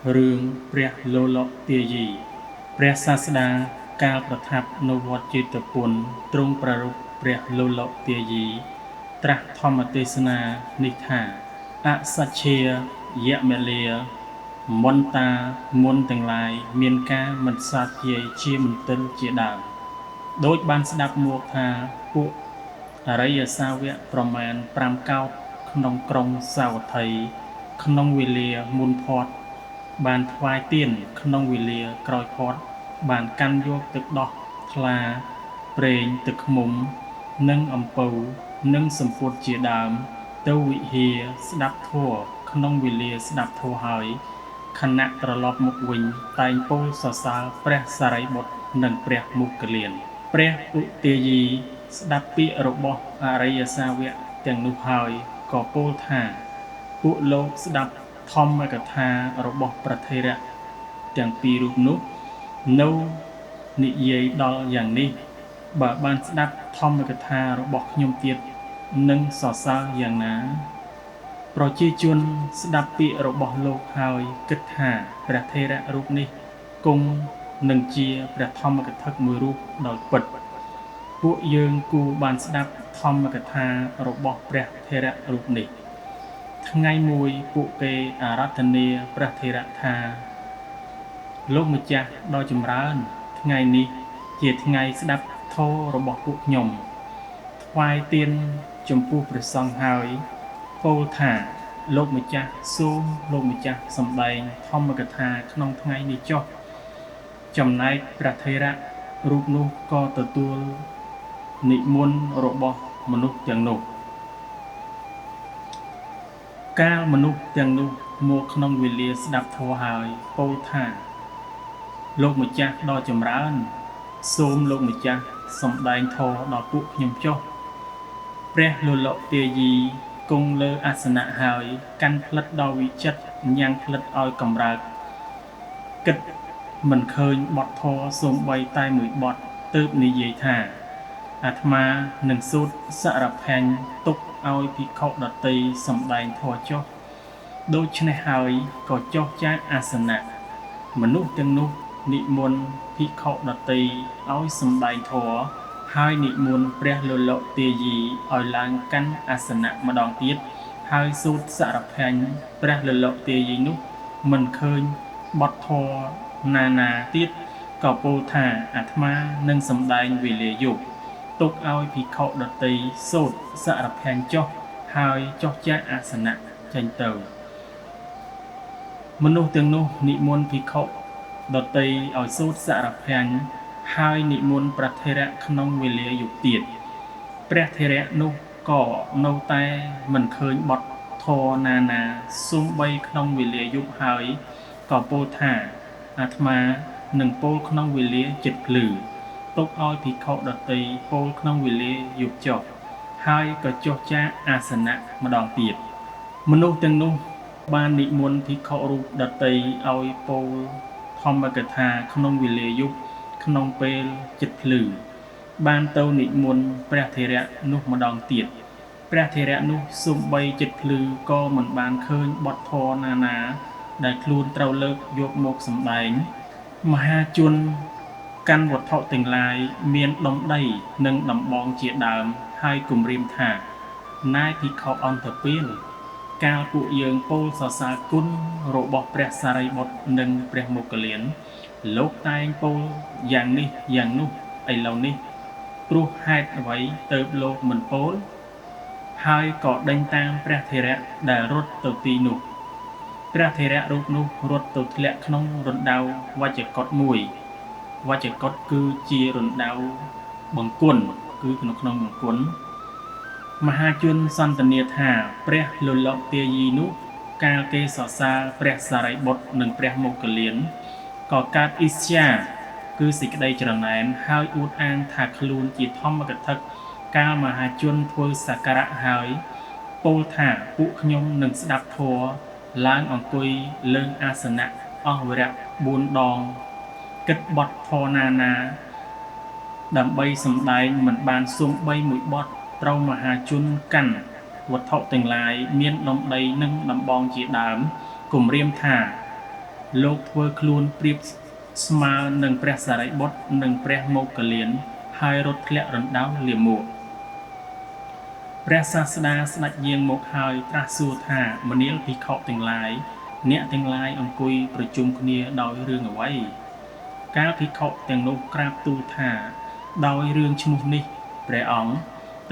រឿងព្រះលលកទាយីព្រះសាស្តាកាលប្រថាប់នៅវត្តចេតពុនទ្រង់ប្រារព្ធព្រះលលកទាយីត្រាស់ធម្មទេសនានេះថាអសច្ឆាយមលាមន្តាមុនទាំងឡាយមានការមិនសាទយាយជាមន្ទិលជាដើមដូចបានស្ដាប់មកថាពួកអរិយសាវកប្រមាណ5កោដក្នុងក្រុងសាវត្ថីក្នុងវេលាមុនផាត់បានថ្វាយទានក្នុងវេលាក្រោយផាត់បានកាន់យកទឹកដោះថ្លាប្រេងទឹកឃ្មុំនិងអំពៅនិងសម្ពុតជាដើមទៅវិហារស្ដាប់ធម៌ក្នុងវេលាស្ដាប់ធម៌ហើយខណៈត្រឡប់មកវិញតែងពោលសរសើរព្រះសារីបុត្រនិងព្រះមុគលានព្រះឧទាយីស្ដាប់ពាក្យរបស់អរិយសាវកទាំងនោះហើយក៏ពោលថាពួកលោកស្ដាប់ធម្មកថារបស់ព្រះថេរៈទាំងពីររូបនោះនៅនិយាយដល់យ៉ាងនេះបើបានស្ដាប់ធម្មកថារបស់ខ្ញុំទៀតនឹងសរសើរយ៉ាងណាប្រជាជនស្ដាប់ពាក្យរបស់លោកហើយគិតថាព្រះថេរៈរូបនេះគង់នឹងជាព្រះធម្មកថាមួយរូបដោយពិតពួកយើងគួរបានស្ដាប់ធម្មកថារបស់ព្រះថេរៈរូបនេះថ្ងៃមួយពួកគេអារាធនាព្រះថេរៈថាលោកម្ចាស់ដ៏ចម្រើនថ្ងៃនេះជាថ្ងៃស្ដាប់ធម៌របស់ពួកខ្ញុំថ្វាយទានចំពោះព្រះសង្ឃហើយពោលថាលោកម្ចាស់សូមលោកម្ចាស់សម្ដែងធម្មកថាក្នុងថ្ងៃនេះចុះចំណែកព្រះថេរៈរូបនោះក៏ទទួលនិមន្តរបស់មនុស្សទាំងនោះកាលមនុស្សទាំងនោះមកក្នុងវេលាស្ដាប់ធម៌ហើយពោលថាលោកម្ចាស់ដ៏ចម្រើនសូមលោកម្ចាស់សម្ដែងធម៌ដល់ពួកខ្ញុំចុះព្រះលលកទាយីគង់លើអាសនៈហើយកាន់ផ្លិតដ៏វិចិត្រញ៉ាំងផ្លិតឲ្យកម្រើកគិតមិនឃើញបទធម៌សូម្បីតែមួយបទទើបនិយាយថាអាត្មានឹងសូត្រសារភញ្ញទុកឲ្យភិក្ខុដទៃសម្ដែងធម៌ចុះដូច្នេះហើយក៏ចុះចាកអាសនៈមនុស្សទាំងនោះនិមន្តភិក្ខុដទៃឲ្យសម្ដែងធម៌ហើយនិមន្តព្រះលលកទាយីឲ្យឡើងកាន់អាសនៈម្ដងទៀតហើយសូត្រសារភញ្ញព្រះលលកទាយីនោះមិនឃើញបទធម៌ណាទៀតក៏ពោលថាអាត្មានឹងសម្ដែងវេលាយប់ទុកឲ្យភិក្ខុដទៃសូត្រសារភញ្ញចុះហើយចុះចាកអាសនៈចេញទៅមនុស្សទាំងនោះនិមន្តភិក្ខុដទៃឲ្យសូត្រសារភញ្ញហើយនិមន្តព្រះថេរៈក្នុងវេលាយប់ទៀតព្រះថេរៈនោះក៏នៅតែមិនឃើញបទធម៌ណាសូម្បីក្នុងវេលាយប់ហើយក៏ពោលថាអាត្មានឹងពោលក្នុងវេលាជិតភ្លឺទុកឲ្យភិក្ខុដទៃពោលក្នុងវេលាយប់ចុះហើយក៏ចុះចាកអាសនៈម្ដងទៀតមនុស្សទាំងនោះបាននិមន្តភិក្ខុរូបដទៃឲ្យពោលធម្មកថាក្នុងវេលាយប់ក្នុងពេលជិតភ្លឺបានទៅនិមន្តព្រះថេរៈនោះម្ដងទៀតព្រះថេរៈនោះសូម្បីជិតភ្លឺក៏មិនបានឃើញបទធម៌ណាដែលខ្លួនត្រូវលើកយកមកសម្ដែងមហាជនកាន់វត្ថុទាំងឡាយមានដុំដីនិងដំបងជាដើមហើយគំរាមថាណាយភិក្ខុអន្តពាលកាលពួកយើងពោលសរសើរគុណរបស់ព្រះសារីបុត្រនិងព្រះមុគលានលោកតែងពោលយ៉ាងនេះយ៉ាងនោះឥឡូវនេះព្រោះហេតុអ្វីទៅលោកមិនពោលហើយក៏ដេញតាមព្រះថេរៈដែលរត់ទៅទីនោះព្រះថេរៈរូបនោះរត់ទៅធ្លាក់ក្នុងរណ្ដៅវជ្ជកុដមួយវជ្ជកុដគឺជារណ្ដៅបង្គន់គឺក្នុងបង្គន់មហាជនសន្ទនាថាព្រះលលកទាយីនោះកាលគេសរសើរព្រះសារីបុត្រនិងព្រះមុគលានក៏កើតអ៊ីស្យាគឺសេចក្តីច្រណែនហើយអួតអាងថាខ្លួនជាធម្មកថាកាលមហាជនធ្វើសក្ការៈហើយពោលថាពួកខ្ញុំនឹងស្ដាប់ធម៌ឡើងអង្គុយលើអាសនៈអស់វរៈ4ដងគិតបទធម៌ណាដើម្បីសម្ដែងមិនបានសូម្បីមួយបទត្រូវមហាជនកាន់វត្ថុទាំងឡាយមានដុំដីនិងដំបងជាដើមគំរាមថា លោកធ្វើខ្លួនប្រៀបស្មើនឹងព្រះសារីបុត្រនិងព្រះមោគលានហើយរត់ធ្លាក់រណ្ដៅលាមកព្រះសាស្តាស្ដេចយាងមកហើយត្រាស់សួរថាមនាលភិក្ខុទាំងឡាយអ្នកទាំងឡាយអង្គុយប្រជុំគ្នាដោយរឿងអ្វីកាលភិក្ខុទាំងនោះក្រាបទូលថាដោយរឿងឈ្មោះនេះព្រះអង្គ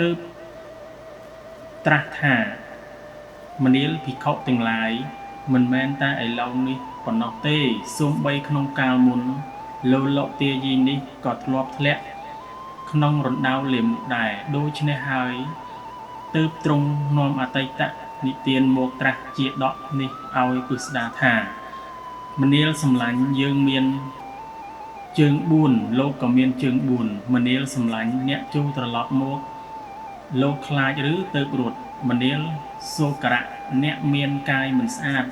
ទើបត្រាស់ថាមនាលភិក្ខុទាំងឡាយមិនមែនតែឥឡូវនេះប៉ុណ្ណោះទេសូម្បីក្នុងកាលមុនលោកទាយីនេះក៏ធ្លាប់ធ្លាក់ក្នុងរណ្ដៅលាមកដែរដូច្នេះហើយទើបទ្រង់នាំអតីតនិទានមកត្រាស់ជាដកនេះឲ្យពិស្ដារថាមនាលសម្លាញ់យើងមានជើង4លោកក៏មានជើង4មនាលសម្លាញ់អ្នកចូលត្រឡប់មកលោកខ្លាចឬទៅរត់មនាលសូករៈអ្នកមានកាយមិនស្អាត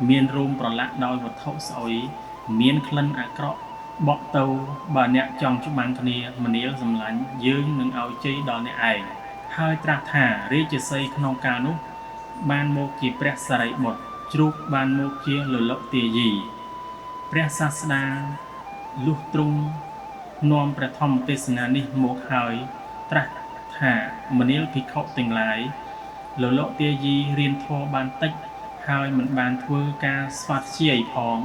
មានរោមប្រឡាក់ដោយវត្ថុស្អុយមានក្លិនអាក្រក់បក់ទៅបើអ្នកចង់ច្បាំងគ្នាមនាលសម្លាញ់យើងនឹងឲ្យជ័យដល់អ្នកឯងហើយត្រាស់ថារាជសីក្នុងកាលនោះបានមកជាព្រះសារីបុត្រជ្រូកបានមកជាលលកទាយីព្រះសាស្តាលុះទ្រង់នាំព្រះធម្មទេសនានេះមកហើយត្រាស់ថាមនាលភិក្ខុទាំងឡាយលលកទាយីរៀនធម៌បានតិចហើយមិនបានធ្វើការស្វាធ្យាយផង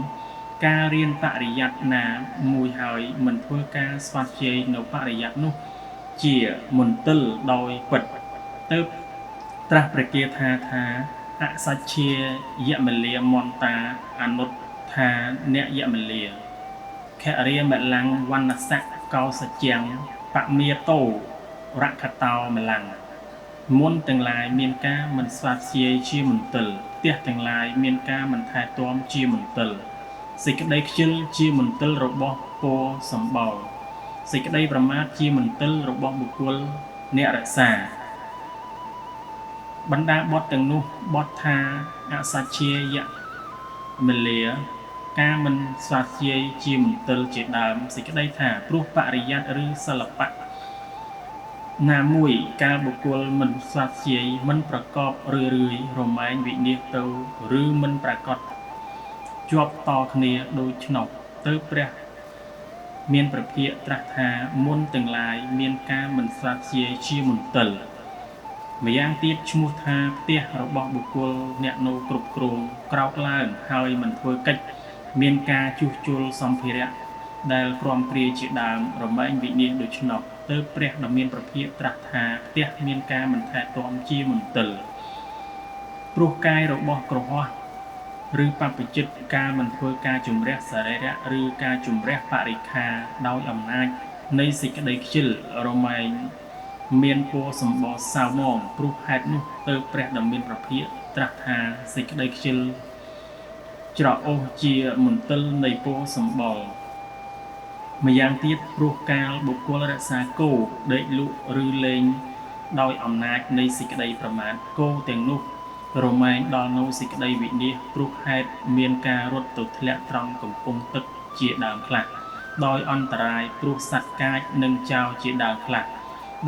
ការរៀនបរិយ័តណាមួយហើយមិនធ្វើការស្វាធ្យាយនៅបរិយ័តនោះជាមន្ទិលដោយពិតទៅត្រាស់ព្រះគាថាអសច្ឆាយមលាមន្តាអនុត្ថាអ្នកយមលាខរិយមលាំងវណ្ណស័កកោសជាងបមាតោរខតោមលាំងមុនទាំងឡាយមានការមិនស្វាធ្យាយជាមន្ទិលផ្ទះទាំងឡាយមានការមិនថែទាំជាមន្ទិលសេចក្តីខ្ជិលជាមន្ទិលរបស់ពរសម្បោរសេចក្តីប្រមាទជាមន្ទិលរបស់បុគ្គលអ្នករក្សាបណ្ដាបទទាំងនោះបទថាអសច្ឆាយមលាការមិនស្វាធ្យាយជាមន្ទិលជាដើមសេចក្តីថាព្រោះបរិយ័តឬសិល្បៈណាមួយកាលបុគ្គលមិនស្វាធ្យាយមិនប្រកបរឿយរមែងវិនិច្ឆ័យទៅឬមិនប្រកបជាប់តគ្នាដូច្នោះទៅព្រះមានប្រភាកត្រាស់ថាមុនទាំងឡាយមានការមិនស្វាធ្យាយជាមន្ទិលម្យ៉ាងទៀតឈ្មោះថាផ្ទះរបស់បុគ្គលអ្នកនៅគ្រប់គ្រងក្រោកឡើងហើយមិនធ្វើកិច្ចមានការជួសជុលសម្ភារៈដែលគ្រាំគ្រាជាដើមរមែងវិនិច្ឆ័យដូច្នោះទៅព្រះដ៏មានប្រភាកត្រាស់ថាផ្ទះមានការមិនថែទាំជាមន្ទិលព្រោះកាយរបស់ក្រហោះឬបព្វជិតការមិនធ្វើការជំរះសរីរៈឬការជំរះបរិក្ខារដោយអំណាចនៃសេចក្តីខ្ជិលរមែងមានពណ៌សម្បល់សៅមងព្រោះហេតុនោះទៅព្រះដ៏មានប្រភាកត្រាស់ថាសេចក្តីខ្ជិលច្រអូសជាមន្ទិលនៃពណ៌សម្បល់ម្យ៉ាងទៀតព្រោះកាលបុគ្គលរក្សាគោដេកលក់ឬលេងដោយអំណាចនៃសេចក្តីប្រមាទគោទាំងនោះរមែងដល់នៅសេចក្តីវិនិច្ឆ័យព្រោះហេតុមានការរត់ទៅធ្លាក់ត្រង់កំពង់ទឹកជាដើមខ្លះដោយអន្តរាយព្រោះសត្វកាចនិងចោរជាដើមខ្លះ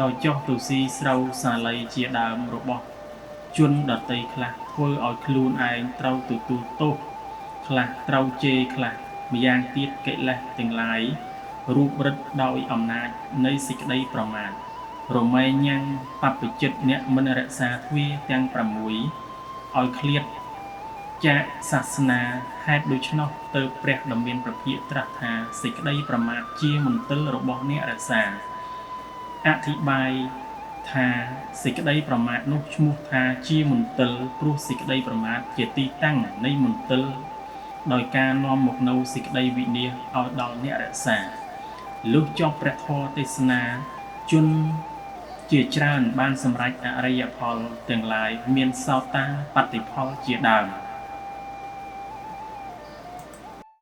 ដោយចុះទៅស៊ីស្រូវសាលីជាដើមរបស់ជនដតីខ្លះធ្វើឲ្យខ្លួនឯងត្រូវទទួលទោសខ្លះត្រូវជេរខ្លះម្យ៉ាងទៀតកិលេសទាំងឡាយរូបរិទ្ធដោយអំណាចនៃសេចក្តីប្រមាទរមែងញ៉ាំងបព្វជិតអ្នកមិនរក្សាទ្វារទាំង6ឲ្យឃ្លាតចាកសាសនាហេតុដូច្នោះទៅព្រះដ៏មានប្រភាកត្រាស់ថាសេចក្តីប្រមាទជាមន្ទិលរបស់អ្នករក្សាអធិប្បាយថាសេចក្តីប្រមាទនោះឈ្មោះថាជាមន្ទិលព្រោះសេចក្តីប្រមាទជាទីតាំងនៃមន្ទិលដោយការនាំមកនៅសេចក្តីវិនិច្ឆ័យឲ្យដល់អ្នករក្សាលុះចប់ព្រះធម៌ទេសនាជនជាច្រើនបានសម្រេចអរិយផលទាំងឡាយមានសោតាបត្តិផលជាដើម